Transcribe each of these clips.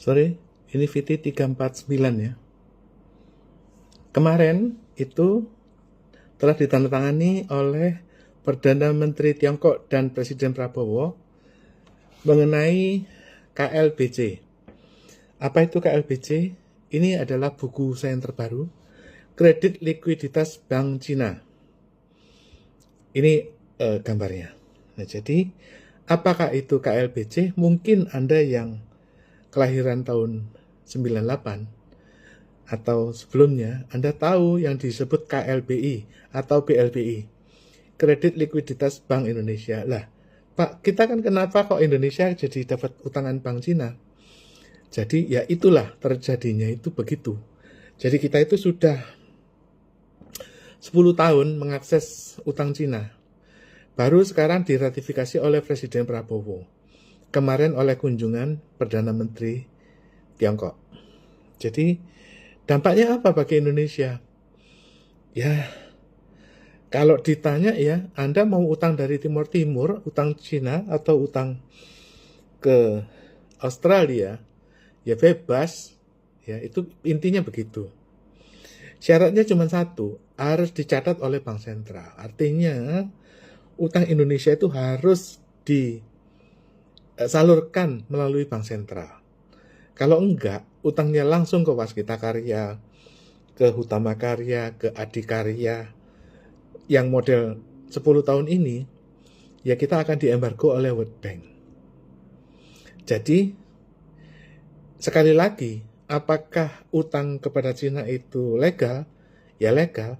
Sorry, ini VT 349 ya. Kemarin itu telah ditandatangani oleh Perdana Menteri Tiongkok dan Presiden Prabowo mengenai KLBC. Apa itu KLBC? Ini adalah buku saya yang terbaru, Kredit Likuiditas Bank Cina. Ini gambarnya. Nah, jadi apakah itu KLBC? Mungkin Anda yang kelahiran tahun 98 atau sebelumnya, Anda tahu yang disebut KLBI atau BLBI, Kredit Likuiditas Bank Indonesia. Lah, Pak, kita kan kenapa kok Indonesia jadi dapat utangan Bank Cina? Jadi ya itulah terjadinya itu begitu. Jadi kita itu sudah 10 tahun mengakses utang Cina. Baru sekarang diratifikasi oleh Presiden Prabowo. Kemarin oleh kunjungan Perdana Menteri Tiongkok. Jadi dampaknya apa bagi Indonesia? Ya, kalau ditanya ya, Anda mau utang dari Timur Timur, utang Cina atau utang ke Australia, ya bebas. Ya, itu intinya begitu. Syaratnya cuma satu, harus dicatat oleh Bank Sentral. Artinya utang Indonesia itu harus disalurkan melalui Bank Sentral. Kalau enggak, utangnya langsung ke Waskita Karya, ke Hutama Karya, ke Adikarya, yang model 10 tahun ini, ya kita akan diembargo oleh World Bank. Jadi, sekali lagi, apakah utang kepada Cina itu legal? Ya legal,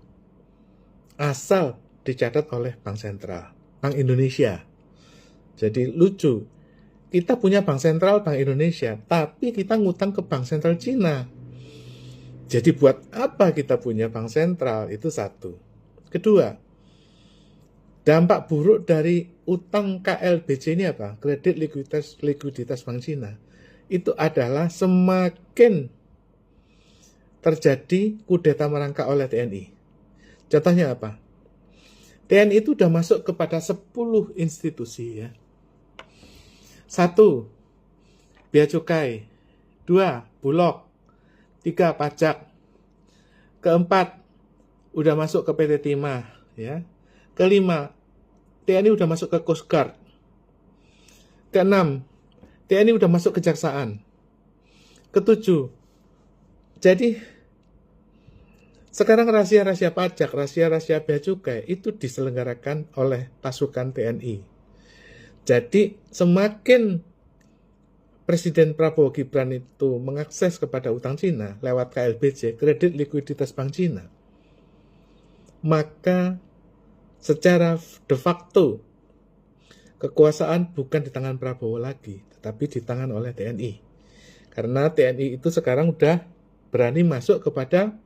asal dicatat oleh Bank Sentral, Bank Indonesia. Jadi lucu, kita punya Bank Sentral, Bank Indonesia, tapi kita ngutang ke Bank Sentral Cina. Jadi buat apa kita punya Bank Sentral? Itu satu. Kedua, dampak buruk dari utang KLBC ini apa? Kredit likuiditas Bank Cina. Itu adalah semakin terjadi kudeta merangkak oleh TNI. Contohnya apa? TNI itu sudah masuk kepada 10 institusi ya. 1. Bea Cukai. 2. Bulog. 3. Pajak. Keempat, udah masuk ke PT Timah ya. Kelima, TNI udah masuk ke Coast Guard. Keenam, TNI udah masuk kejaksaan. Ketujuh, jadi sekarang rahasia-rahasia pajak, rahasia-rahasia bea cukai itu diselenggarakan oleh pasukan TNI. Jadi semakin Presiden Prabowo Gibran itu mengakses kepada utang Cina lewat KLBC, Kredit Likuiditas Bank Cina, maka secara de facto kekuasaan bukan di tangan Prabowo lagi, tetapi di tangan oleh TNI. Karena TNI itu sekarang udah berani masuk kepada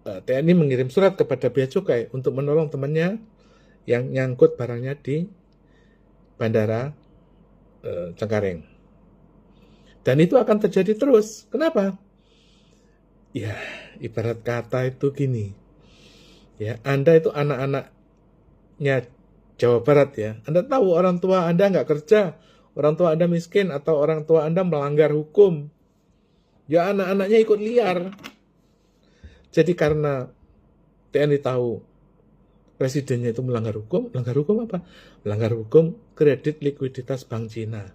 TNI mengirim surat kepada Bea Cukai untuk menolong temannya yang nyangkut barangnya di Bandara Cengkareng. Dan itu akan terjadi terus. Kenapa? Ya, ibarat kata itu gini. Ya, Anda itu anak-anaknya Jawa Barat ya. Anda tahu orang tua Anda nggak kerja, orang tua Anda miskin, atau orang tua Anda melanggar hukum. Ya anak-anaknya ikut liar. Jadi karena TNI tahu presidennya itu melanggar hukum apa? Melanggar hukum kredit likuiditas Bank Cina.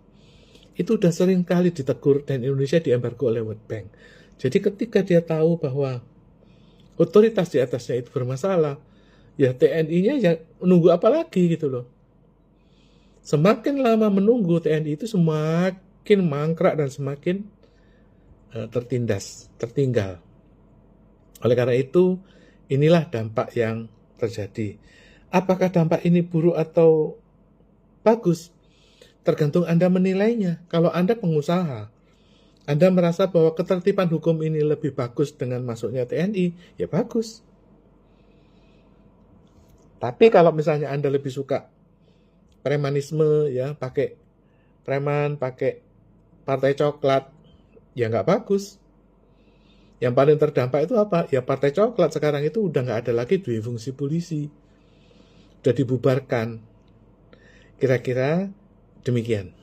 Itu udah sering kali ditegur dan Indonesia diembargo oleh World Bank. Jadi ketika dia tahu bahwa otoritas di atasnya itu bermasalah, ya TNI-nya ya menunggu apa lagi gitu loh. Semakin lama menunggu, TNI itu semakin mangkrak dan semakin tertinggal. Oleh karena itu, inilah dampak yang terjadi. Apakah dampak ini buruk atau bagus? Tergantung Anda menilainya. Kalau Anda pengusaha, Anda merasa bahwa ketertiban hukum ini lebih bagus dengan masuknya TNI, ya bagus. Tapi kalau misalnya Anda lebih suka premanisme, ya pakai preman, pakai partai coklat, ya nggak bagus. Yang paling terdampak itu apa? Ya partai coklat sekarang itu udah nggak ada lagi dua fungsi polisi. Udah dibubarkan. Kira-kira demikian.